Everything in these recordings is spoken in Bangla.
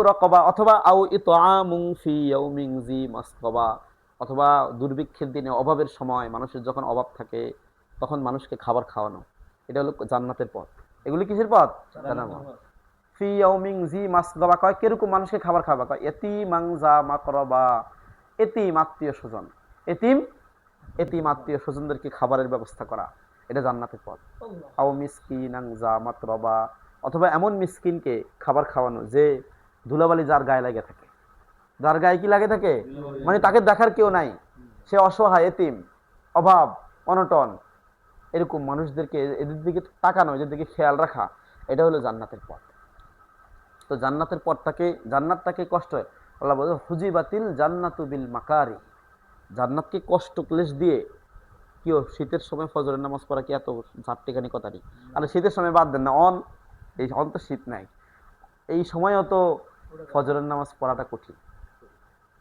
রকবা, অথবা আও ইতআমুন ফি ইয়াউমিন যি মাসগবা, অথবা দুর্ভিক্ষের দিনে, অভাবের সময়, মানুষের যখন অভাব থাকে তখন মানুষকে খাবার খাওয়ানো। এটা হলো জান্নাতের পথ। এগুলি কিসের পথ? জান্নাতের পথ। ফি ইয়াউমিন যি মাসগবা কয় কিরকম মানুষকে খাবার খাওয়াবা, কয় ইয়াতীমান যা মাকরাবা, এতিম আত্মীয় স্বজন, এতিম এতিম আত্মীয় স্বজনদেরকে খাবারের ব্যবস্থা করা, এটা জান্নাতের পথ। আও মিসকিনান যা মাতরবা, অথবা এমন মিসকিনকে খাবার খাওয়ানো যে ধুলাবালি যার গায়ে লাগে থাকে, যার গায়ে কি লাগে থাকে, মানে তাকে দেখার কেউ নাই, সে অসহায়, এতিম, অভাব, অনটন, এরকম মানুষদেরকে এদের দিকে তাকানো, এদের দিকে খেয়াল রাখা, এটা হলো জান্নাতের পথ। তো জান্নাতের পথটাকে, জান্নাতটাকে কষ্ট, আল্লাহ বলে হুজিবাতিল জান্নাতু বিল মাকারি, জান্নাতকে কষ্ট ক্লেশ দিয়ে, কি শীতের সময় ফজরের নামাজ পড়া কি এত ঝাপটিখানি কথা নেই? আর শীতের সময় বাদ দেন না, এই তো শীত নাই, এই সময়ও তো ফজরের নামাজ পড়াটা কঠিন।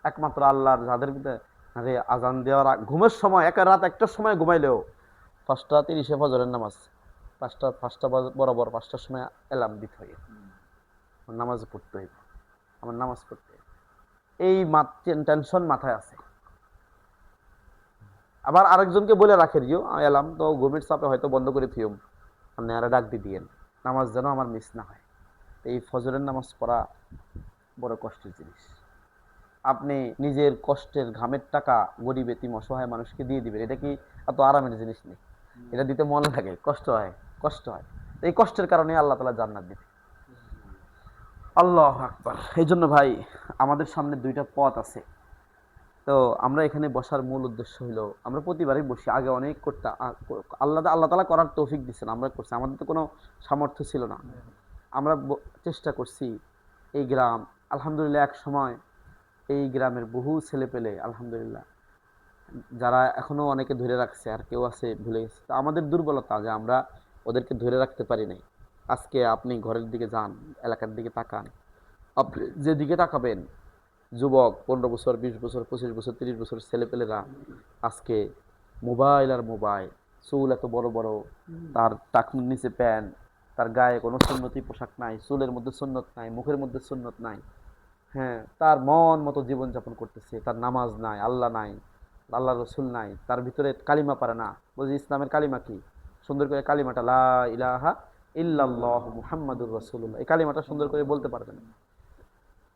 একমাত্র আল্লাহর যাদের ভিতরে আজান দেওয়ার ঘুমের সময়, একা রাত একটার সময় ঘুমাইলেও 5:30 ফজরের নামাজ, পাঁচটা বরাবর 5টার সময় অ্যালার্ম দিতে হয়, নামাজ পড়তে হইব, আমার নামাজ পড়তে, এই টেনশন মাথায় আছে। আবার আরেকজনকে বলে রাখে দিও, এলাম তো ঘুমের চাপে হয়তো বন্ধ করে থিও, আপনি আর ডাক দিয়েন, নামাজ যেন আমার মিস না হয়। এই ফজরের নামাজ পড়া বড় কষ্টের জিনিস। আপনি নিজের কষ্টের ঘামের টাকা গরিব এতিম অসহায় মানুষকে দিয়ে দিবেন, এটা কি এত আরামের জিনিস নেই? এটা দিতে মন লাগে, কষ্ট হয়, কষ্ট হয়। এই কষ্টের কারণে আল্লাহ তাআলা জান্নাত দিবে। আল্লাহু আকবার। এই জন্য ভাই, আমাদের সামনে দুইটা পথ আছে। তো আমরা এখানে বসার মূল উদ্দেশ্য হলো, আমরা প্রতিবারই বসি, আগে অনেক করতে, আল্লাহ আল্লাহ তাআলা করার তৌফিক দিচ্ছেন, আমরা করছি, আমাদের তো কোনো সামর্থ্য ছিল না, আমরা চেষ্টা করছি। এই গ্রাম, আলহামদুলিল্লাহ, এক সময় এই গ্রামের বহু ছেলে পেলে আলহামদুলিল্লাহ, যারা এখনো অনেকে ধরে রাখছে, আর কেউ আছে ভুলে গেছে। তো আমাদের দুর্বলতা যে আমরা ওদেরকে ধরে রাখতে পারি নাই। আজকে আপনি ঘরের দিকে যান, এলাকার দিকে তাকান, আপনি যেদিকে তাকাবেন, যুবক 15 বছর, 20 বছর, 25 বছর, 30 বছর ছেলেপেলেরা আজকে মোবাইল আর মোবাইল, চুল এত বড় বড়, তার টাকনুর নিচে প্যান্ট, তার গায়ে কোনো সুন্নতি পোশাক নাই, চুলের মধ্যে সুন্নত নাই, মুখের মধ্যে সুন্নত নাই, হ্যাঁ, তার মন মতো জীবনযাপন করতেছে, তার নামাজ নাই, আল্লাহ নাই, আল্লাহ রসুল নাই, তার ভিতরে কালিমা পারে না। বলছি ইসলামের কালিমা কি? সুন্দর করে কালিমাটা লা ইলাহা ইল্লাল্লাহ মুহাম্মাদুর রাসূলুল্লাহ, এই কালিমাটা সুন্দর করে বলতে পারবে না।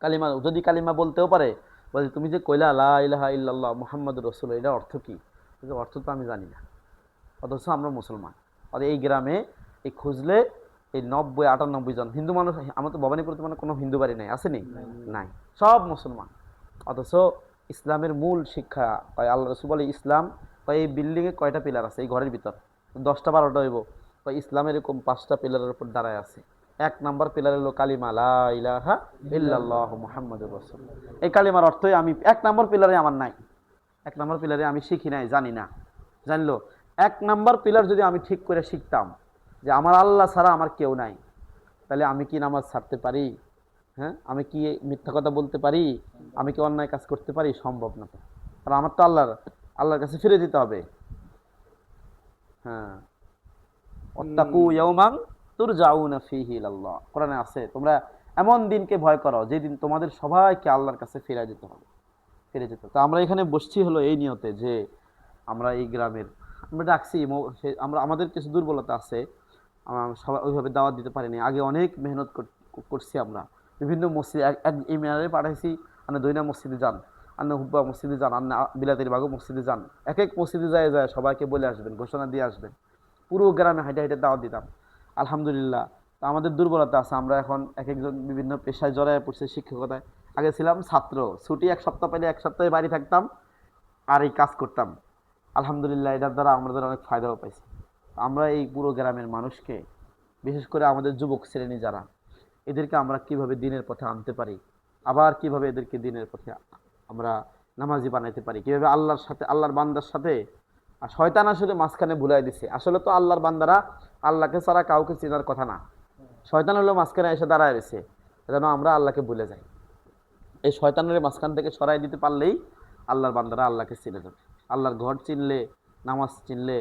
কালিমা যদি কালিমা বলতেও পারে, বলছে তুমি যে কইলা লা ইলাহা ইল্লাল্লাহ মুহাম্মাদুর রাসূলুল্লাহ, এটা অর্থ কি? অর্থ তো আমি জানি না, অথচ আমরা মুসলমান। আর এই গ্রামে এই খুঁজলে এই 90-98 জন হিন্দু মানুষ, আমার তো ভবানীপুরতে মানে কোনো হিন্দু বাড়ি নাই, আসেনি? নাই, সব মুসলমান। অথচ ইসলামের মূল শিক্ষা, আল্লাহ রাসূল বলে ইসলাম, এই বিল্ডিংয়ে কয়টা পিলার আছে, এই ঘরের ভিতর 10টা 12টা হইব, ইসলাম এরকম 5টা পিলারের উপর দাঁড়ায় আছে। 1 নাম্বার পিলার হলো কালিমা লা ইলাহা ইল্লাল্লাহ মুহাম্মাদুর রাসূলুল্লাহ। এই কালিমার অর্থই আমি 1 নাম্বার পিলারে আমার নাই, 1 নাম্বার পিলারে আমি শিখি নাই, জানি না। জানলো 1 নাম্বার পিলার যদি আমি ঠিক করে শিখতাম যে আমার আল্লাহ ছাড়া আমার কেউ নাই, তাহলে আমি কি নামাজ ছাড়তে পারি? হ্যাঁ, আমি কি মিথ্যা কথা বলতে পারি? আমি কি অন্যায় কাজ করতে পারি? সম্ভব না তো। কারণ আমার তো আল্লাহর কাছে ফিরে যেতে হবে। হ্যাঁ, ওয়াত্তাকু ইয়াওমান তুরজাউনা ফীহি ইলাল্লাহ, কোরআনে আছে, তোমরা এমন দিনকে ভয় করো যেদিন তোমাদের সবাইকে আল্লাহর কাছে ফিরে যেতে হবে, ফিরে যেতে। তো আমরা এখানে বসছি হলো এই নিয়তে যে আমরা এই গ্রামের, আমরা ডাকছি, আমরা আমাদের কিছু দুর্বলতা আছে, সবাই ওইভাবে দাওয়াত দিতে পারিনি। আগে অনেক মেহনত করছি আমরা, বিভিন্ন মসজিদ, এই মেয়ারে পাঠাইছি, আপনি দৈনা মসজিদে যান, আপনি হুব্বা মসজিদে যান, আপনি বিলাতের বাগো মসজিদে যান, এক এক মসজিদে যায় যায় সবাইকে বলে আসবেন, ঘোষণা দিয়ে আসবেন, পুরো গ্রামে হাইটে হাইটে দাওয়াত দিতাম। আলহামদুলিল্লাহ। তো আমাদের দুর্বলতা আছে, আমরা এখন এক একজন বিভিন্ন পেশায় জড়ায় পড়ছে, শিক্ষকতায়। আগে ছিলাম ছাত্র, ছুটি 1 সপ্তাহ পেলে 1 সপ্তাহে বাড়ি থাকতাম আর এই কাজ করতাম। আলহামদুলিল্লাহ, এটার দ্বারা আমাদের অনেক ফায়দাও পাইছি। আমরা এই পুরো গ্রামের মানুষকে, বিশেষ করে আমাদের যুবক শ্রেণী যারা, এদেরকে আমরা কিভাবে দিনের পথে আনতে পারি, আবার কিভাবে এদেরকে দিনের পথে আমরা নামাজি বানাইতে পারি, কিভাবে আল্লাহর সাথে, আল্লাহর বান্দার সাথে, আর শয়তান আসলে মাঝখানে ভুলাই দিছে। আসলে তো আল্লাহর বান্দারা আল্লাহকে ছাড়া কাউকে চেনার কথা না, শয়তান হলো মাঝখানে এসে দাঁড়ায় রয়েছে, যেন আমরা আল্লাহকে ভুলে যাই। এই শয়তানের মাঝখান থেকে সরাই দিতে পারলেই আল্লাহর বান্দারা আল্লাহকে চিনে যাবে। আল্লাহর ঘর চিনলে, নামাজ চিনলে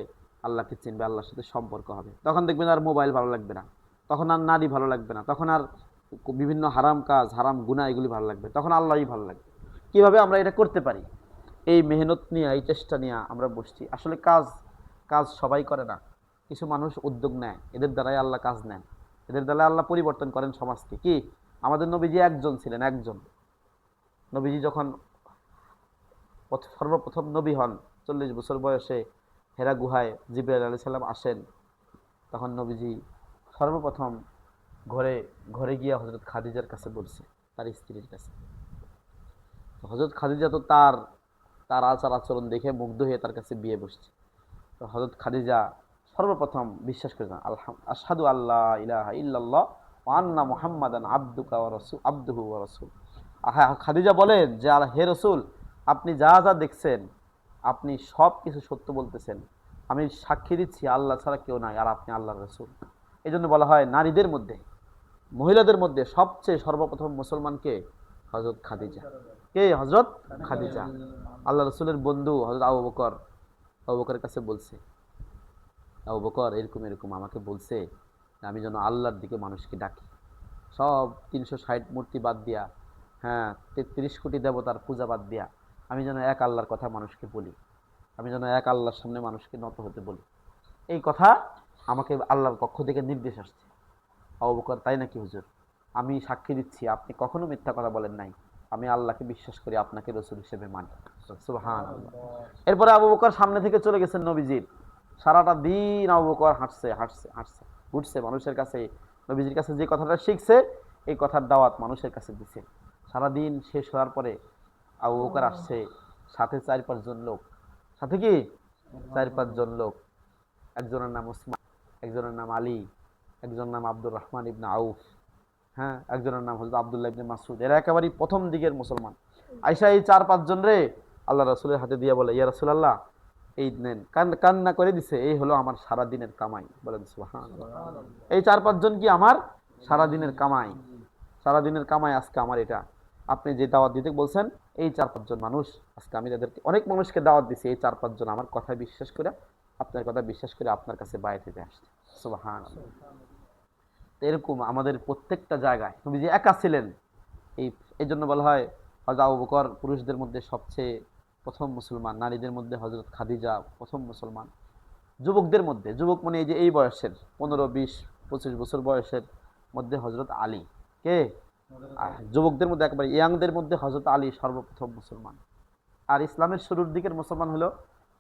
আল্লাহকে চিনবে, আল্লাহর সাথে সম্পর্ক হবে। তখন দেখবেন আর মোবাইল ভালো লাগবে না, তখন আর নারী ভালো লাগবে না, তখন আর বিভিন্ন হারাম কাজ, হারাম গুনাহ এগুলি ভালো লাগবে, তখন আল্লাহই ভালো লাগবে। কিভাবে আমরা এটা করতে পারি? এই মেহনত নিয়ে, এই চেষ্টা নিয়ে আমরা বসছি। আসলে কাজ কাজ সবাই করে না, কিছু মানুষ উদ্যোগ নেয়, এদের দ্বারাই আল্লাহ কাজ নেন, এদের দ্বারা আল্লাহ পরিবর্তন করেন সমাজকে। কি, আমাদের নবীজি একজন ছিলেন, একজন। নবীজি যখন সর্বপ্রথম নবী হন, 40 বছর বয়সে হেরা গুহায় জিবরাইল আলাইহিস সালাম আসেন, তখন নবীজি সর্বপ্রথম ঘরে ঘরে গিয়ে হযরত খাদিজার কাছে বলছে, তার স্ত্রীর কাছে। হযরত খাদিজা তো তার তার আচার আচরণ দেখে মুগ্ধ হয়ে তার কাছে বিয়ে বসছে। তো হযরত খাদিজা সর্বপ্রথম বিশ্বাস করেছেন, আশহাদু আল্লাহ ইলাহা ইল্লাল্লাহ ওয়া আন্না মুহাম্মাদান আবদুহু ওয়া রাসূল। হ্যাঁ, খাদিজা বলেন যে হে রাসূল, আপনি যা যা দেখছেন, আপনি সব কিছু সত্য বলতেছেন, আমি সাক্ষী দিচ্ছি আল্লাহ ছাড়া কেউ নাই, আর আপনি আল্লাহর রাসূল। এই জন্য বলা হয় নারীদের মধ্যে, মহিলাদের মধ্যে সবচেয়ে সর্বপ্রথম মুসলমানকে হযরত খাদিজা। কে? হযরত খাদিজা। আল্লাহ রসুলের বন্ধু হযরত আবু বকর, আবু বকরের কাছে বলছে, আবু বকর এরকম এরকম আমাকে বলছে আমি যেন আল্লাহর দিকে মানুষকে ডাকি, সব 360 মূর্তি বাদ দিয়া, হ্যাঁ 33 কোটি দেবতার পূজা বাদ দিয়া আমি যেন এক আল্লাহর কথা মানুষকে বলি, আমি যেন এক আল্লাহর সামনে মানুষকে নত হতে বলি। এই কথা আমাকে আল্লাহর পক্ষ থেকে নির্দেশ আসছে। আবু বকর, তাই নাকি হুজুর? আমি সাক্ষী দিচ্ছি আপনি কখনো মিথ্যা কথা বলেন নাই, আমি আল্লাহকে বিশ্বাস করি, আপনাকে রসুল হিসেবে মানি। সুবহানাল্লাহ। এরপরে আবু বকর সামনে থেকে চলে গেছেন নবীজির। সারাটা দিন আবু বকর হাঁটছে হাঁটছে হাঁটছে, ঘুরছে মানুষের কাছে, নবীজির কাছে যে কথাটা শিখছে এই কথার দাওয়াত মানুষের কাছে দিছে। সারাদিন শেষ হওয়ার পরে আবু বকর আসছে, সাথে 4-5 জন লোক। সাথে কি? 4-5 জন লোক। একজনের নাম ওসমান, একজনের নাম আলী, একজনের নাম আব্দুর রহমান ইবনে আউফ, হ্যাঁ, একজনের নাম হযরত আব্দুল্লাহ ইবনে মাসউদ। এরা একেবারে প্রথম দিকের মুসলমান। আয়েশা এই 4-5 জন রে আল্লাহ রাসূলের হাতে দিয়ে বলে, ইয়া রাসূলুল্লাহ, এই নেন। কান্না করে দিছে, এই হলো আমার সারা দিনের কামাই। বলেন সুবহানাল্লাহ। এই 4-5 জন কি আমার সারা দিনের কামাই, সারা দিনের কামাই আজকে আমার এটা। আপনি যে দাওয়াত দিতে বলছেন, এই 4-5 জন মানুষ, আজকে আমি তাদেরকে, অনেক মানুষকে দাওয়াত দিছি, এই 4-5 জন আমার কথা বিশ্বাস করে, আপনার কথা বিশ্বাস করে আপনার কাছে বায়াত হতে আসছে। সুবহানাল্লাহ। এরকম আমাদের প্রত্যেকটা জায়গায় নবীজি একা ছিলেন। এই জন্য বলা হয় হযরত আবু বকর পুরুষদের মধ্যে সবচেয়ে প্রথম মুসলমান, নারীদের মধ্যে হযরত খাদিজা প্রথম মুসলমান, যুবকদের মধ্যে, যুবক মানে এই যে এই বয়সের 15, 20, 25 বছর বয়সের মধ্যে হযরত আলী। কে? যুবকদের মধ্যে একেবারে ইয়াংদের মধ্যে হযরত আলী সর্বপ্রথম মুসলমান। আর ইসলামের শুরুর দিকের মুসলমান হলো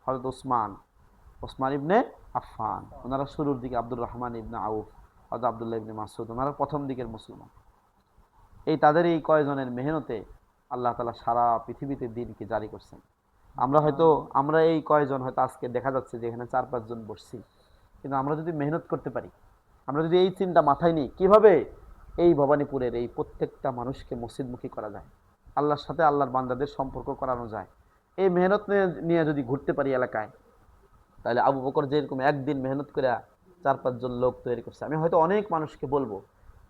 হযরত ওসমান ইবনে আফফান, ওনারা শুরুর দিকে, আব্দুর রহমান ইবনে আউফ, হযরত আব্দুল্লাহ ইবনে মাসউদ, ওনারা প্রথম দিকের মুসলমান। এই তাদের এই কয়জনের মেহনতে আল্লাহ তাআলা সারা পৃথিবীতে দ্বীনকে জারি করছেন। আমরা এই কয়জন হয়তো আজকে দেখা যাচ্ছে যে এখানে 4-5 জন বসছি, কিন্তু আমরা যদি মেহনত করতে পারি, আমরা যদি এই চিন্তা মাথায় নিই কিভাবে এই ভবানীপুরের এই প্রত্যেকটা মানুষকে মসজিদমুখী করা যায়, আল্লাহর সাথে আল্লাহর বান্দাদের সম্পর্ক করানো যায়, এই মেহনত নিয়ে যদি ঘুরতে পারি এলাকায়, তাহলে আবু বকর যেরকম একদিন মেহনত করে 4-5 জন লোক তৈরি করছে, আমি হয়তো অনেক মানুষকে বলবো,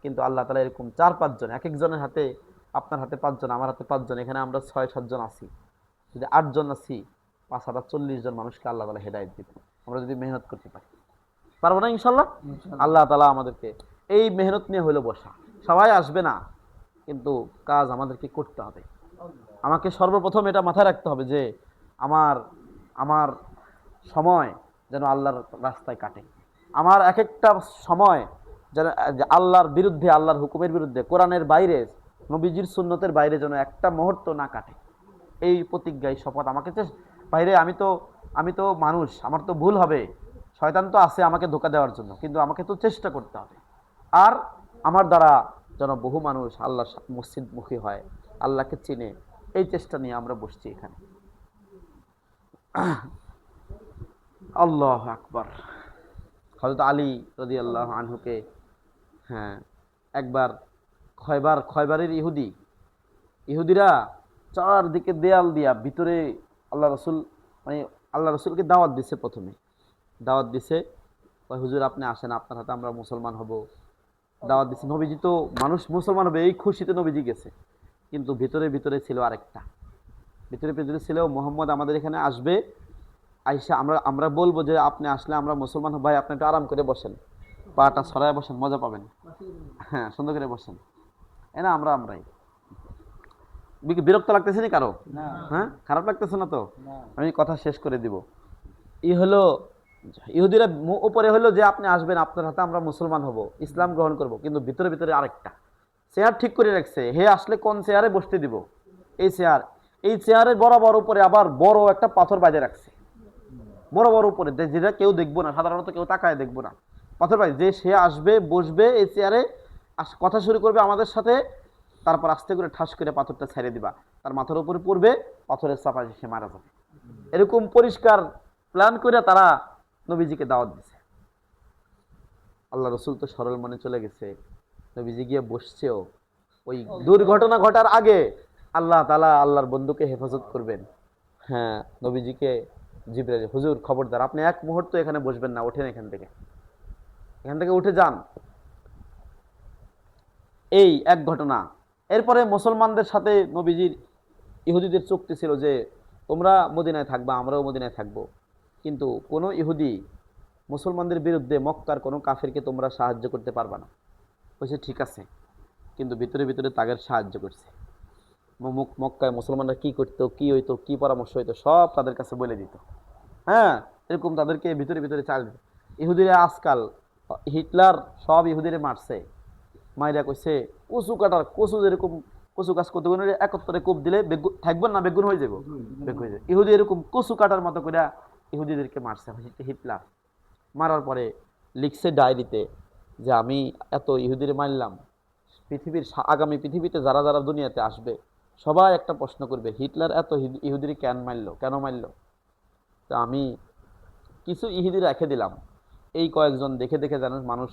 কিন্তু আল্লাহ তাআলা এরকম 4-5 জন, এক একজনের হাতে, আপনার হাতে 5 জন, আমার হাতে 5 জন, এখানে আমরা 6-7 জন আছি, যদি 8 জন আছি, 5 হাজার 40 জন মানুষকে আল্লাহ তাআলা হেদায়েত দিবেন, আমরা যদি মেহনত করতে পারি। পারবো না ইনশাল্লাহ? আল্লাহ তাআলা আমাদেরকে, এই মেহনত নিয়ে হলো বসা, সবাই আসবে না, কিন্তু কাজ আমাদেরকে করতে হবে। আমাকে সর্বপ্রথম এটা মাথায় রাখতে হবে যে আমার আমার সময় যেন আল্লাহর রাস্তায় কাটে, আমার এক একটা সময় যেন আল্লাহর বিরুদ্ধে, আল্লাহর হুকুমের বিরুদ্ধে, কোরআনের বাইরে, নবীজির সুন্নতের বাইরে যেন একটা মুহূর্ত না কাটে। এই প্রতিজ্ঞায় শপথ আমাকে, বাইরে আমি তো মানুষ, আমার তো ভুল হবে, শয়তান তো আছে আমাকে ধোঁকা দেওয়ার জন্য, কিন্তু আমাকে তো চেষ্টা করতে হবে। আর আমার দ্বারা যেন বহু মানুষ আল্লাহ মসজিদমুখী হয়, আল্লাহকে চিনে, এই চেষ্টা নিয়ে আমরা বসছি এখানে। আল্লাহু আকবার। হযরত আলী রাদিয়াল্লাহু আনহুকে, হ্যাঁ, একবার খয়বারের ইহুদিরা চারদিকে দেয়াল দিয়া ভিতরে আল্লাহ রসুল, মানে আল্লাহ রসুলকে দাওয়াত দিছে, প্রথমে দাওয়াত দিছে, হুজুর আপনি আসেন, আপনার হাতে আমরা মুসলমান হব, দাওয়াত দিছে। নবীজি তো মানুষ মুসলমান হবে এই খুশিতে নবীজি গেছে, কিন্তু ভিতরে ভিতরে ছিল আরেকটা, ভিতরে ভিতরে ছিল মোহাম্মদ আমাদের এখানে আসবে, আইসা আমরা বলবো যে আপনি আসলে আমরা মুসলমান হব, ভাই আপনি একটু আরাম করে বসেন, পাটা ছড়ায় বসেন, মজা পাবেন, হ্যাঁ সুন্দর করে বসেন, না আমরাই বিরক্ত লাগতেছে না কারো? হ্যাঁ, খারাপ লাগতেছে না তো? আমি কথা শেষ করে দিব। হলো ইহুদিরা উপরে হলো যে আপনি আসবেন, আপনার হাতে আমরা মুসলমান হব, ইসলাম গ্রহণ করব, কিন্তু ভিতরে ভিতরে আরেকটা চেয়ার ঠিক করে রাখছে। হে আসলে কোন চেয়ারে বসতে দিব, এই চেয়ারের বরাবর উপরে আবার বড় একটা পাথর বাঁধে রাখছে, বরাবর উপরে, যেটা কেউ দেখবো না, সাধারণত কেউ তাকায় দেখবো না। পাথর বাঁধে যে সে আসবে, বসবে এই চেয়ারে, কথা শুরু করবে আমাদের সাথে, তারপর আস্তে করে ঠাস করে পাথরটা ছেড়ে দিবা, তার মাথার উপরে পড়বে, পাথরের চাপায় সে মারা যাবে। এরকম পরিষ্কার প্ল্যান করে তারা নবীজিকে দাওয়াত দিছে। আল্লাহ রসুল তো সরল মনে চলে গেছে, নবীজি গিয়ে বসছেও। ওই দুর্ঘটনা ঘটার আগে আল্লাহ তাআলা আল্লাহর বন্ধুকে হেফাজত করবেন। হ্যাঁ, নবীজিকে জিবরাইল, হুজুর খবরদার, আপনি এক মুহূর্ত এখানে বসবেন না, ওঠেন এখান থেকে উঠে যান। এই এক ঘটনা। এরপরে মুসলমানদের সাথে নবীজির ইহুদিদের চুক্তি ছিল যে তোমরা মদিনায় থাকবা, আমরাও মদিনায় থাকবো, কিন্তু কোনো ইহুদি মুসলমানদের বিরুদ্ধে মক্কার কোনো কাফেরকে তোমরা সাহায্য করতে পারবা না। বলছে ঠিক আছে, কিন্তু ভিতরে ভিতরে তাদের সাহায্য করছে। মক্কায় মুসলমানরা কি করতো, কি হইতো, কি পরামর্শ হইতো, সব তাদের কাছে বলে দিত। হ্যাঁ, এরকম তাদেরকে ভিতরে ভিতরে চাল দিত। ইহুদিরা আজকাল, হিটলার সব ইহুদিরে মারছে, মাইরা কইছে কচু যেরকম কচু গাছ কত একত্তরে কোপ দিলে থাকবেন না, বেগুন হয়ে যাবো, বেগুন হয়ে যাবে। ইহুদি এরকম কচু কাটার মতো করে ইহুদিদেরকে মারছে হিটলার। মারার পরে লিখছে ডায়েরিতে যে আমি এত ইহুদিরে মারলাম, আগামী পৃথিবীতে যারা যারা দুনিয়াতে আসবে সবাই একটা প্রশ্ন করবে, হিটলার এত ইহুদিরে কেন মারলো। তো আমি কিছু ইহুদি রেখে দিলাম, এই কয়েকজন দেখে দেখে যেন মানুষ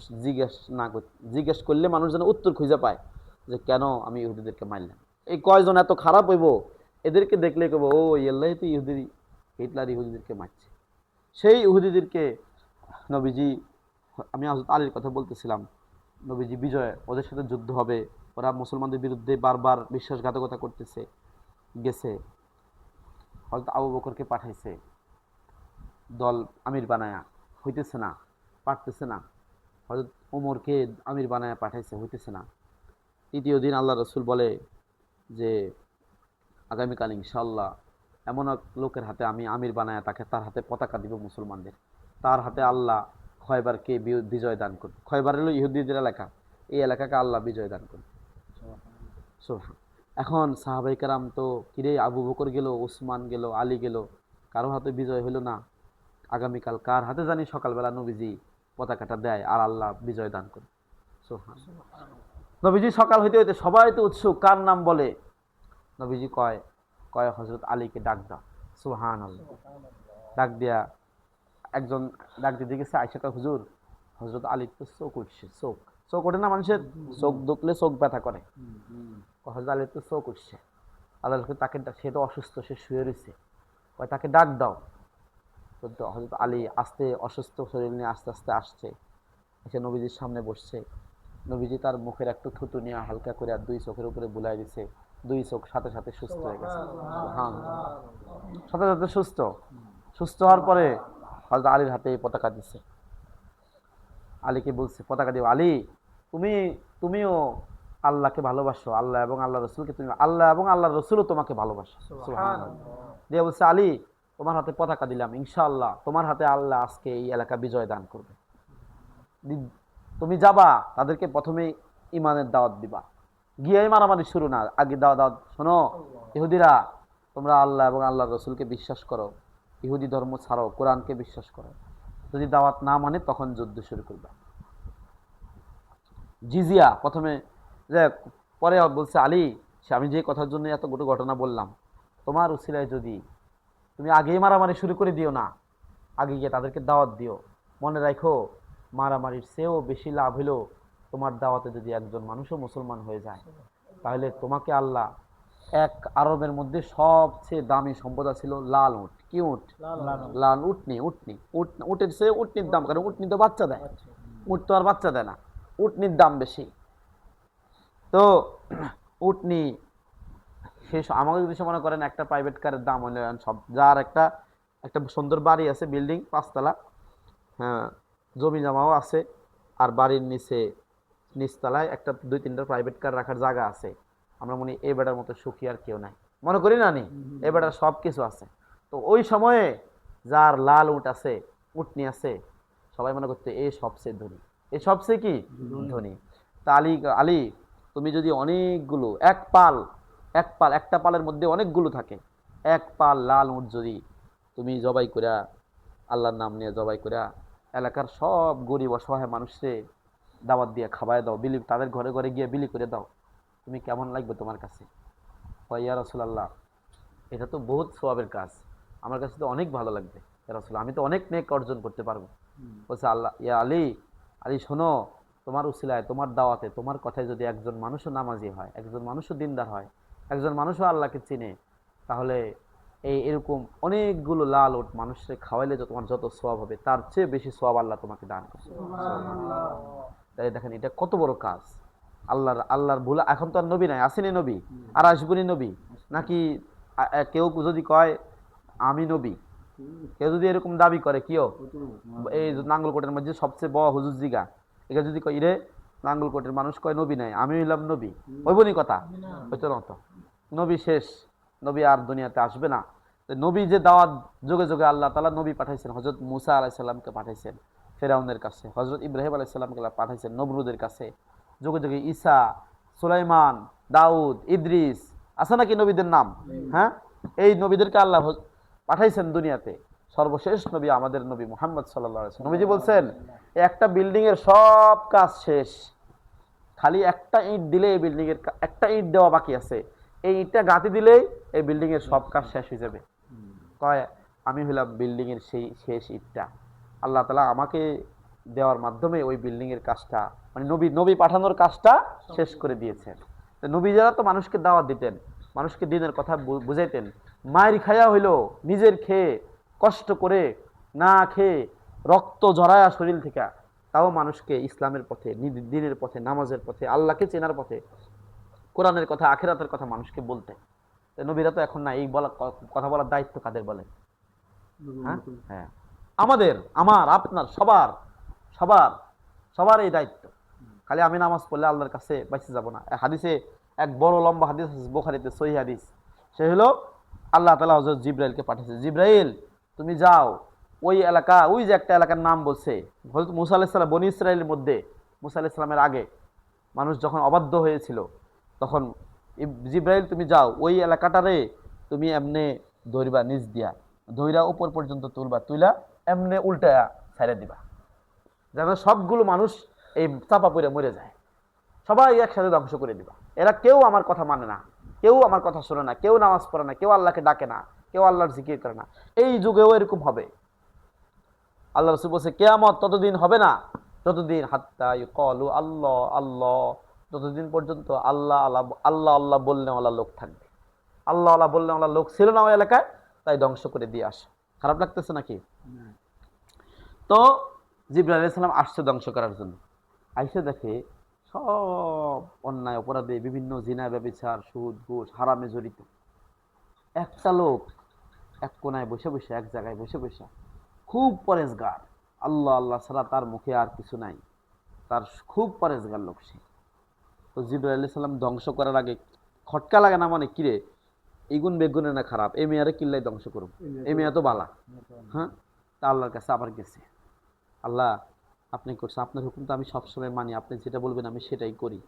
জিজ্ঞেস করলে মানুষ যেন উত্তর খুঁজে পায় যে কেন আমি ইহুদিদেরকে মারলাম। এই কয়জন এত খারাপ হইব, এদেরকে দেখলে কব ও আল্লাহ তো হিটলার ইহুদিদেরকে মারছে। সেই ইহুদিদেরকে নবীজি, আমি হযরত আলীর কথা বলতেছিলাম, নবীজি বিজয়, ওদের সাথে যুদ্ধ হবে, ওরা মুসলমানদের বিরুদ্ধে বারবার বিশ্বাসঘাতকতা করতেছে, গেছে হযরত আবু বকরকে পাঠাইছে দল আমির বানায়া, হইতেছে না, পারতেছে না। হযরত ওমরকে আমির বানায়া পাঠাইছে, হইতেছে না। তৃতীয় দিন আল্লাহ রসুল বলে যে আগামীকাল ইনশাআল্লাহ এমন এক লোকের হাতে আমি আমির বানায়া তার হাতে পতাকা দিব মুসলমানদের, তার হাতে আল্লাহ খয়বারকে বিজয় দান করবে। খয়বার হলো ইহুদিদের এলাকা, এই এলাকাকে আল্লাহ বিজয় দান করবে। এখন সাহাবাই কেরাম তো কিরে, আবু বকর গেল, ওসমান গেল, আলী গেল, কারো হাতে বিজয় হলো না। আগামীকাল কার হাতে জানি সকালবেলা নবীজি পতাকাটা দেয় আর আল্লাহ বিজয় দান করে। নবীজি সকাল হইতে হইতে সবাই তো উৎসুক, কার নাম বলে। নবীজি কয় হযরত আলীকে ডাক দাও। সুবহানাল্লাহ। ডাক দিয়া একজন ডাক দিতে গেছে, আয়েশা কয় হুজুর হযরত আলীর তো চোখ উঠছে, চোখ ওঠে না মানুষের, চোখ দুখলে চোখ ব্যথা করে, হযরত আলীর তো চোখ উঠছে। আল্লাহ তাকে, সে তো অসুস্থ, সে শুয়ে রয়েছে, তাকে ডাক দাও। হযরত আলী আস্তে অসুস্থ শরীর নিয়ে আস্তে আস্তে আসছে, এসে নবীজির সামনে বসছে। নবীজি তার মুখের একটু থুতু নিয়ে হালকা করে আর দুই চোখের উপরে বুলাই দিছে, দুই চোখ সাথে সাথে সুস্থ হয়ে গেছে। হ্যাঁ, সাথে সাথে সুস্থ হওয়ার পরে হযরত আলীর হাতে পতাকা দিচ্ছে। আলীকে বলছে পতাকা দিও, আলী তুমিও আল্লাহকে ভালোবাসো, আল্লাহ এবং আল্লাহ রসুলকে তুমি, আল্লাহ এবং আল্লাহ রসুলও তোমাকে ভালোবাসো। সুবহানাল্লাহ। দিয়ে বলছে আলী তোমার হাতে পতাকা দিলাম, ইনশাআল্লাহ তোমার হাতে আল্লাহ আজকে এই এলাকা বিজয় দান করবে। তুমি যাবা, তাদেরকে প্রথমে ইমানের দাওয়াত দিবা, গিয়ে মারামারি শুরু না, আগে দাওয়াত শোনো ইহুদিরা, তোমরা আল্লাহ এবং আল্লাহ রসুলকে বিশ্বাস করো, ইহুদি ধর্ম ছাড়ো, কোরআনকে বিশ্বাস করো। যদি দাওয়াত না মানে তখন যুদ্ধ শুরু করবা। জিজিয়া প্রথমে, যে পরে বলছে আলী, আমি যে কথার জন্য এত ঘটনা বললাম, তোমার উসিলায় যদি তুমি আগেই মারামারি শুরু করে দিও না, আগে গিয়ে তাদেরকে দাওয়াত দিও। মনে রাখো মারামারির চেয়েও বেশি লাভ হলো তোমার দাওয়াতে যদি একজন মানুষও মুসলমান হয়ে যায়, তাহলে তোমাকে আল্লাহ এক আরবের মধ্যে সবচেয়ে দামি সম্পদ ছিল লাল উট। কি উট? লাল উটনি। উটের চেয়ে উটনির দাম, কারণ উটনি তো বাচ্চা দেয়, উট তো আর বাচ্চা দেয় না, উটনির দাম বেশি। তো উটনি শেষ, আমাকে যদি মনে করেন একটা প্রাইভেট কারের দাম হলে সব, যার একটা সুন্দর বাড়ি আছে, বিল্ডিং 5 তলা, হ্যাঁ, জমি জমাও আছে, আর বাড়ির নিচে নিচতলায় একটা 2-3টা প্রাইভেট কার রাখার জায়গা আছে। আমরা মনে এই বেটার মতো সুখী আর কেউ নাই, মনে করি না নি? এই বেটার সব কিছু আছে। তো ওই সময়ে যার লাল উট আছে, উটনি আছে, সবাই মনে করতে এ সবচেয়ে ধনী, এ সবচেয়ে কি ধনী। তা আলী আলী তুমি যদি অনেকগুলো এক পাল একটা পালের মধ্যে অনেকগুলো থাকে, এক পাল লাল উট যদি তুমি জবাই কইরা, আল্লাহর নাম নিয়ে জবাই কইরা এলাকার সব গরিব অসহায় মানুষকে দাওয়াত দিয়ে খাওয়ায় দাও, বিলি তাদের ঘরে ঘরে গিয়ে বিলি করে দাও, তুমি কেমন লাগবে তোমার কাছে? কয় ইয়া রাসূলুল্লাহ, এটা তো বহুত সওয়াবের কাজ, আমার কাছে তো অনেক ভালো লাগবে ইয়া রাসূলুল্লাহ, আমি তো অনেক নেক অর্জন করতে পারবো। বলছে আল্লাহ, ইয়া আলী, আলী শোনো, তোমার উসিলায় তোমার দাওয়াতে তোমার কথায় যদি একজন মানুষও নামাজি হয়, একজন মানুষও দিনদার হয়, একজন মানুষও আল্লাহকে চিনে, তাহলে এরকম অনেকগুলো লাল ওট মানুষকে খাওয়াইলে তোমার যত সওয়াব হবে তার চেয়ে বেশি সওয়াব আল্লাহ তোমাকে দান করবে। তাই দেখেন এটা কত বড় কাজ। আল্লাহর ভুল, এখন তো আর নবী নাই, আসেনি নবী আর আসবনি নবী নাকি? কেউ যদি কয় আমি নবী, কেউ যদি এরকম দাবি করে, কিও এই নাঙ্গলকোটের মধ্যে সবচেয়ে বড় হুজুর জিগা, এটা যদি কই রে নাঙ্গলকোটের মানুষ কয় নবী নাই, আমি হইলাম নবী, হইবনি কথা? হইতো না তো। নবী শেষ, নবী আর দুনিয়াতে আসবে না। নবী যে দাওয়াত যুগে যুগে আল্লাহ তাআলা নবী পাঠাইছেন, হযরত মুসা আলাইহিস সালামকে পাঠাইছেন ফেরাউনের কাছে, হযরত ইব্রাহিম আলাইহিস সালামকে পাঠাইছেন নমরুদের কাছে, যুগে যুগে ঈসা, সুলাইমান, দাউদ, ইদ্রিস, আছে নাকি নবীদের নাম? হ্যাঁ, এই নবীদেরকে আল্লাহ পাঠাইছেন দুনিয়াতে। সর্বশেষ নবী আমাদের নবী মুহাম্মদ সাল্লাল্লাহু আলাইহি ওয়াসাল্লাম। নবীজি বলছেন একটা বিল্ডিং এর সব কাজ শেষ, খালি একটা ইট দিলে এই বিল্ডিং এর একটা ইট দেওয়া বাকি আছে, এই ইটটা গাঁথি দিলেই এই বিল্ডিং এর সব কাজ শেষ হয়ে যাবে। কয় আমি হইলাম বিল্ডিং এর সেই শেষ ইটটা, আল্লাহ তাআলা আমাকে দেওয়ার মাধ্যমে ওই বিল্ডিং এর কাজটা, মানে নবী পাঠানোর কাজটা শেষ করে দিয়েছেন। নবী যারা তো মানুষকে দাওয়াত দিতেন, মানুষকে দিনের কথা বুঝাইতেন, মায়ের খায়া হইলো নিজের খেয়ে কষ্ট করে না খেয়ে রক্ত ঝরায়া শরীর থেকে, তাও মানুষকে ইসলামের পথে, দিনের পথে, নামাজের পথে, আল্লাহকে চেনার পথে, কোরআনের কথা, আখিরাতের কথা মানুষকে বলতে। নবীরা তো এখন না, এই কথা বলার দায়িত্ব কাদের বলেন? হ্যাঁ, আমাদের, আমার, আপনার, সবার সবার সবার এই দায়িত্ব। খালি আমি নামাজ পড়লে আল্লাহর কাছে বাইসে যাব না। হাদিসে এক বড় লম্বা হাদিস আছে বুখারীতে, সহিহ হাদিস, সে হলো আল্লাহ তাআলা হযরত জিবরাইলকে পাঠিয়েছে, জিবরাইল তুমি যাও ওই এলাকা, ওই যে একটা এলাকার নাম বলছে, হযরত মুসা আলাইহিস সালাম, বনী ইসরাইলের মধ্যে মুসা আলাইহিস সালামের আগে মানুষ যখন অবাধ্য হয়েছিল, তখন জিবরাইল তুমি যাও ওই এলাকাটারে, তুমি এমনে ধরিবা, নিজ দিয়া ধইরা উপর পর্যন্ত তুলবা, তুইলা এমনে উল্টায়া ছাইড়া দিবা, যেন সবগুলো মানুষ এই চাপা পড়ে মরে যায়, সবাই একসাথে ধ্বংস করে দিবা। এরা কেউ আমার কথা মানে না, কেউ আমার কথা শোনে না, কেউ নামাজ পড়ে না, কেউ আল্লাহকে ডাকে না, কেউ আল্লাহর জিকির করে না। এই যুগেও এরকম হবে। আল্লাহ রাসূল বলছে কিয়ামত ততদিন হবে না যতদিন হাত্তা ইউকালু আল্লাহ আল্লাহ, ততদিন পর্যন্ত আল্লাহ আল্লাহ আল্লাহ আল্লাহ বলনেওয়ালা লোক থাকবে। আল্লাহ আল্লাহ বলনেওয়ালা লোক ছিল না ওই এলাকায়, তাই ধ্বংস করে দিয়ে আসে। খারাপ লাগতেছে নাকি? তো জিবরাইল আলাইহিস সালাম আসছে ধ্বংস করার জন্য। আইসা দেখে সব অন্যায় অপরাধে, বিভিন্ন জিনা, ব্যভিচার, সুদ, ঘুষ, হারামে জড়িত। একটা লোক এক কোনায় বসে বসে, এক জায়গায় বসে বসে খুব পরেজগার, আল্লাহ আল্লাহ ছাড়া তার মুখে আর কিছু নাই, তার খুব পরেজগার লোক সে। তো জিবরাইল আলাইহিস সালাম ধ্বংস করার আগে খটকা লাগে না, মানে কিরে ইগুন বেগুনে না খারাপ, এই মেয়ারে কিল্লাই ধ্বংস করুন, এই মেয়া তো বালা। হ্যাঁ, তা আল্লাহর কাছে আবার গেছে, আল্লাহ আপনি করছেন, আপনার হুকুম তো আমি সবসময় মানি, আপনি যেটা বলবেন আমি সেটাই করি,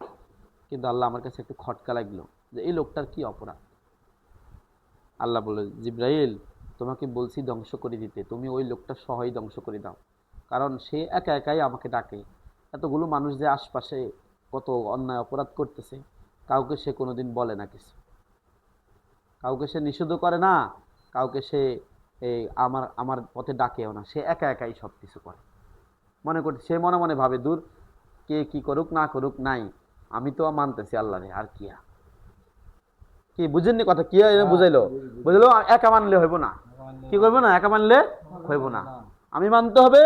কিন্তু আল্লাহ আমার কাছে একটু খটকা লাগলো যে এই লোকটার কি অপরাধ। আল্লাহ বলে, জিবরাইল তোমাকে বলছি ধ্বংস করে দিতে, তুমি ওই লোকটা সহই ধ্বংস করে দাও, কারণ সে একা একাই আমাকে ডাকে। এতগুলো মানুষ যে আশপাশে কত অন্যায় অপরাধ করতেছে, কাউকে সে কোনোদিন বলে না কিছু, কাউকে সে নিষেধ করে না, কাউকে সে এই আমার আমার পথে ডাকেও না, সে একা একাই সব কিছু করে। মনে করতে সে মনে মনে ভাবে, দূর কে কি করুক না করুক নাই, আমি তো মানতেছি আল্লাহরে, আর কি বুঝেননি কথা? কি বুঝাইলো? বুঝলো একা মানলে হইব না, কি করবো না, একা মানলে হইব না, আমি মানতে হবে।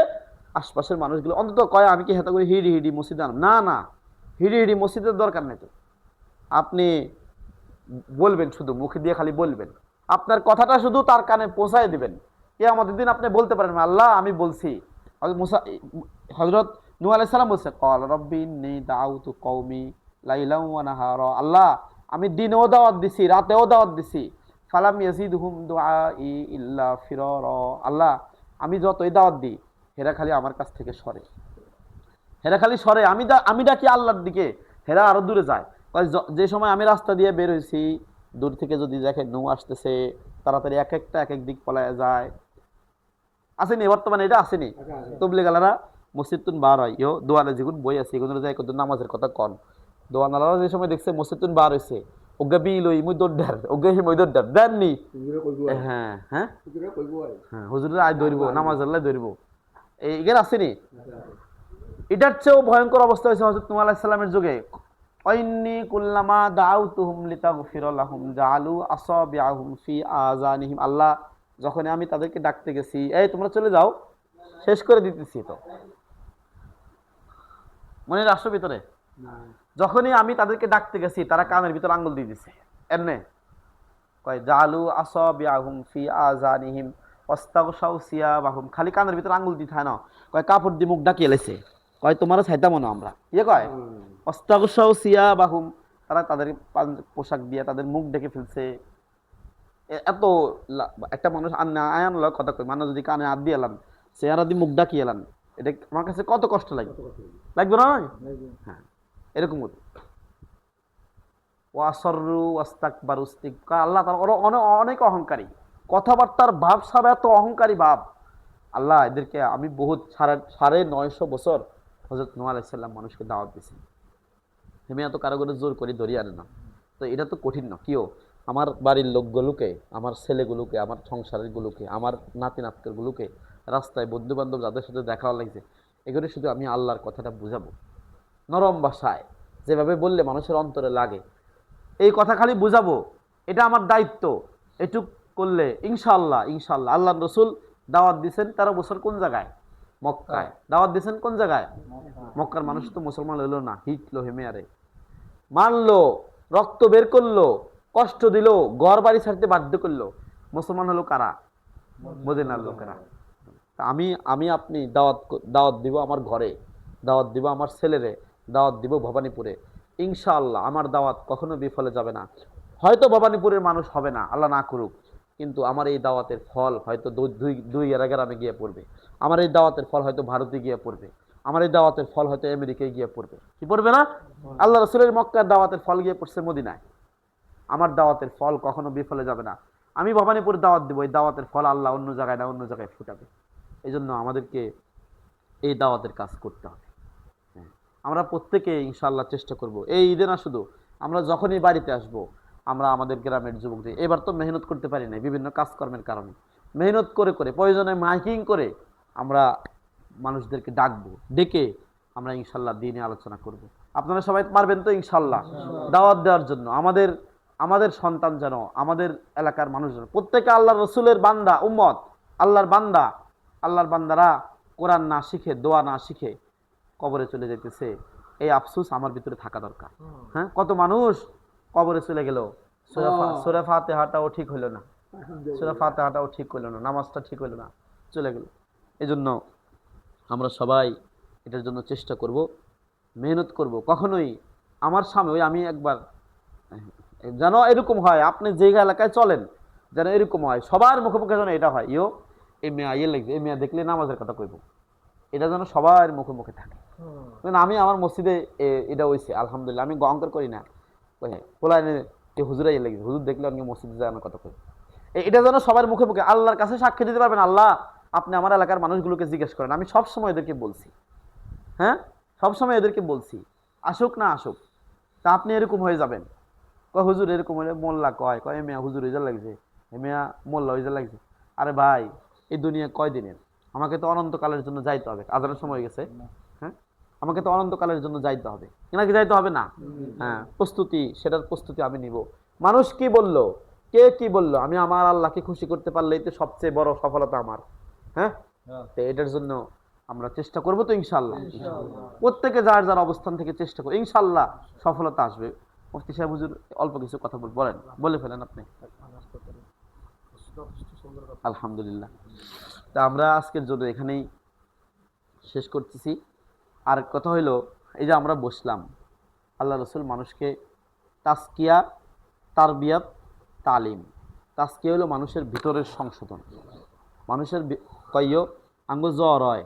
আশপাশের মানুষগুলো অন্তত কয় আমি কি হেতা করে হিডি হিডি মসজিদে আনব না, না হিডি হিডি মসজিদের দরকার নেই তো, আপনি বলবেন, শুধু মুখে দিয়ে খালি বলবেন, আপনার কথাটা শুধু তার কানে পৌঁছায় দিবেন। কিয়ামতের দিন আপনি বলতে পারেন আল্লাহ আমি বলছি। হযরত নূহ আলাইহিস সালাম বলছে ক্বাল রাব্বি ইন্নী দাউতু কওমি লাইলান ওয়া নাহারা, আল্লাহ আমি দিনেও দাওয়াত দিছি রাতেও দাওয়াত দিছি, ফালাম ইয়াজিদহুম দুআই ইল্লা ফিরারা, আল্লাহ আমি যতই দাওয়াত দিই হেরা খালি আমার কাছ থেকে সরে, হেরা খালি সরে, আমি ডাকি আল্লাহর দিকে, হেরা আরো দূরে যায়। যে সময় আমি রাস্তা দিয়ে বের হয়েছি, দূর থেকে যদি দেখে নূহ আসতেছে, তাড়াতাড়ি এক একটা এক এক দিক পলায় যায়। আসেনি বর্তমানে এটা আসেনি? তবলিগালারা মসজিদ তুন বার হয় ইয়ো দোয়ালে যেগুন বই আছে এগুলো যায় কত নামাজের কথা কন, দোয়ানালারা যে সময় দেখছে মসজিদ তুন বার হয়েছে ওগা বিলই মুই দৌড়ার ওগা হি মুই দৌড়ার দেননি। হ্যাঁ হ্যাঁ হ্যাঁ হুজুরের আয় ধরব নামাজ আল্লাহ ধরব, এইগুলো আসেনি? এটার চেয়েও ভয়ঙ্কর অবস্থা হয়েছে হযরত নূহ আলাইহিস সালামের যুগে। ওয়াইন্নী কুল্লামা দাউতুহুম লিতাগফিরা লাহুম জাআলু আসাবিআহুম ফি আযানিহিম, আল্লাহ যখন আমি তাদেরকে ডাকতে গেছি, এই তোমরা চলে যাও, শেষ করে দিতেছি তো, মনে রাষ্ট্র ভিতরে যখনই আমি তাদেরকে ডাকতে গেছি তারা কানের ভিতর আঙ্গুল দিয়ে দিছে এমনে, কয় জাআলু আসাবিআহুম ফি আযানিহিম ওয়াস্তাগশাউ সিয়াবাহুম, খালি কানের ভিতর আঙ্গুল দিতে হয় না, কয় কাপড় দিয়ে মুখ ঢাকিয়ে লাইছে, কয় তোমারও ছাইতাম না আমরা, ইয়ে কয় অস্তাগশাউ সিয়াবাহুম, তারা তাদের পোশাক দিয়ে তাদের মুখ ঢেকে ফেলছে। এত একটা মানুষ আয়ান কথা কই, মানুষ যদি কানে হাত দিয়ে এলাম চেহারা দিয়ে মুখ ডাকিয়ে এলাম, এটা আমার কাছে কত কষ্ট লাগবে, লাগবে না? হ্যাঁ এরকম ওয়াসররু ওয়াস্তাকবারু ইস্তিকবার, আল্লাহ তাআলা অনেক অহংকারী, কথাবার্তার ভাব সব এত অহংকারী ভাব। আল্লাহ এদেরকে আমি বহুত 950 বছর হযরত নূহ আলাইহিস সালাম মানুষকে দাওয়াত দিয়েছেন, আমি এত কারো করে জোর করে ধরিয়ে আনে না, তো এটা তো কঠিন না কিও, আমার বাড়ির লোকগুলোকে, আমার ছেলেগুলোকে, আমার সংসারের গুলোকে, আমার নাতি নাতকেরগুলোকে রাস্তায় বন্ধু বান্ধব যাদের সাথে দেখা লাগছে এগুলো শুধু আমি আল্লাহর কথাটা বুঝাবো নরম ভাষায়, যেভাবে বললে মানুষের অন্তরে লাগে, এই কথা খালি বুঝাবো, এটা আমার দায়িত্ব। এটুক করলে ইনশাআল্লাহ ইনশাআল্লাহ আল্লাহ রসুল দাওয়াত দিয়েছেন 13 বছর কোন জায়গায়? মক্কায়। দাওয়াত দিয়েছেন কোন জায়গায়? মক্কার মানুষ তো মুসলমান হইলো না, হিটলো হেমেয়ারে মারলো, রক্ত বের করলো, কষ্ট দিল, ঘর বাড়ি ছাড়তে বাধ্য করলো, মুসলমান হলো কারা? মদিনার লোকেরা। আমি আমি আপনি দাওয়াত দিব আমার ঘরে, দাওয়াত দিব আমার ছেলেরে, দাওয়াত দিব ভবানীপুরে, ইনশাআল্লাহ আমার দাওয়াত কখনো বিফলে যাবে না। হয়তো ভবানীপুরের মানুষ হবে না, আল্লাহ না করুক, কিন্তু আমার এই দাওয়াতের ফল হয়তো দুই গ্রামে গিয়ে পড়বে, আমার এই দাওয়াতের ফল হয়তো ভারতে গিয়ে পড়বে, আমার এই দাওয়াতের ফল হয়তো আমেরিকায় গিয়ে পড়বে, কি পড়বে না? আল্লাহ রসুলের মক্কার দাওয়াতের ফল গিয়ে পড়ছে মদিনায়, আমার দাওয়াতের ফল কখনো বিফলে যাবে না। আমি ভবানীপুর দাওয়াত দিব, এই দাওয়াতের ফল আল্লাহ অন্য জায়গায় না অন্য জায়গায় ফুটাবে। এই জন্য আমাদেরকে এই দাওয়াতের কাজ করতে হবে। আমরা প্রত্যেকে ইনশাআল্লাহ চেষ্টা করব, এই ঈদে না শুধু, আমরা যখনই বাড়িতে আসব, আমরা আমাদের গ্রামের যুবকদের, এবার তো মেহনত করতে পারি না বিভিন্ন কাজকর্মের কারণে, মেহনত করে করে প্রয়োজনে মাইকিং করে আমরা মানুষদেরকে ডাকবো, ডেকে আমরা ইনশাআল্লাহ দিনে আলোচনা করব। আপনারা সবাই পারবেন তো ইনশাআল্লাহ দাওয়াত দেওয়ার জন্য? আমাদের আমাদের সন্তান যেন, আমাদের এলাকার মানুষ যেন প্রত্যেকে আল্লাহর রসুলের বান্দা উম্মত, আল্লাহর বান্দা, আল্লাহর বান্দারা কোরআন না শিখে, দোয়া না শিখে কবরে চলে যেতেছে, এই আফসোস আমার ভিতরে থাকা দরকার। হ্যাঁ, কত মানুষ কবরে চলে গেল, সূরা ফাতিহাটাও ঠিক হইল না, সূরা ফাতিহাটাও ঠিক হইল না, নামাজটা ঠিক হইল না, চলে গেল। এই জন্য আমরা সবাই এটার জন্য চেষ্টা করব, মেহনত করব। কখনোই আমার সামনে ওই আমি একবার যেন এরকম হয়, আপনি যে এলাকায় চলেন যেন এরকম হয়, সবার মুখে মুখে যেন এটা হয়, এই মেয়া ইয়ে লাগবে, এই মেয়া দেখলে নামাজের কথা কইব, এটা যেন সবার মুখে মুখে থাকে। আমি আমার মসজিদে এটা হয়েছে আলহামদুলিল্লাহ, আমি অহংকার করি না, হুজুরাই লেগেছে, হুজুর দেখলে অনেক মসজিদে যাওয়ার কথা কই, এটা যেন সবার মুখে মুখে আল্লাহর কাছে সাক্ষী দিতে পারবেন, আল্লাহ আপনি আমার এলাকার মানুষগুলোকে জিজ্ঞেস করেন। আমি সবসময় এদেরকে বলছি, হ্যাঁ সবসময় এদেরকে বলছি, আসুক না আসুক, তা আপনি এরকম হয়ে যাবেন, কয় হুজুর এরকম হলে মোল্লা কয় কয় মেয়া হুজুর হইজা লাগছে, মেয়া মোল্লা হইজা লাগছে। আরে ভাই, এই দুনিয়া কয় দিনের? আমাকে তো অনন্তকালের জন্য যাইতে হবে, আজানের সময় গেছে, হ্যাঁ আমাকে তো অনন্তকালের জন্য যাইতে হবে, নাকি যাইতে হবে না? হ্যাঁ, প্রস্তুতি, সেটার প্রস্তুতি আমি নিব। মানুষ কি বলল, কে কি বলল, আমি আমার আল্লাহকে খুশি করতে পারলেই তো সবচেয়ে বড় সফলতা আমার। হ্যাঁ, তো এটার জন্য আমরা চেষ্টা করবো তো ইনশাআল্লাহ, প্রত্যেকে যার যার অবস্থান থেকে চেষ্টা করবো, ইনশাআল্লাহ সফলতা আসবে। মুফতি সাহেব হুজুর অল্প কিছু কথা বলেন, বলে ফেলেন আপনি। আলহামদুলিল্লাহ, তা আমরা আজকের জন্য এখানেই শেষ করতেছি। আর কথা হইলো, এই যে আমরা বসলাম, আল্লাহ রসুল মানুষকে তাসকিয়া, তারবিয়াত, তালিম। তাসকিয়া হলো মানুষের ভিতরের সংশোধন। মানুষের কইও আঙ্গ জ্বর হয়,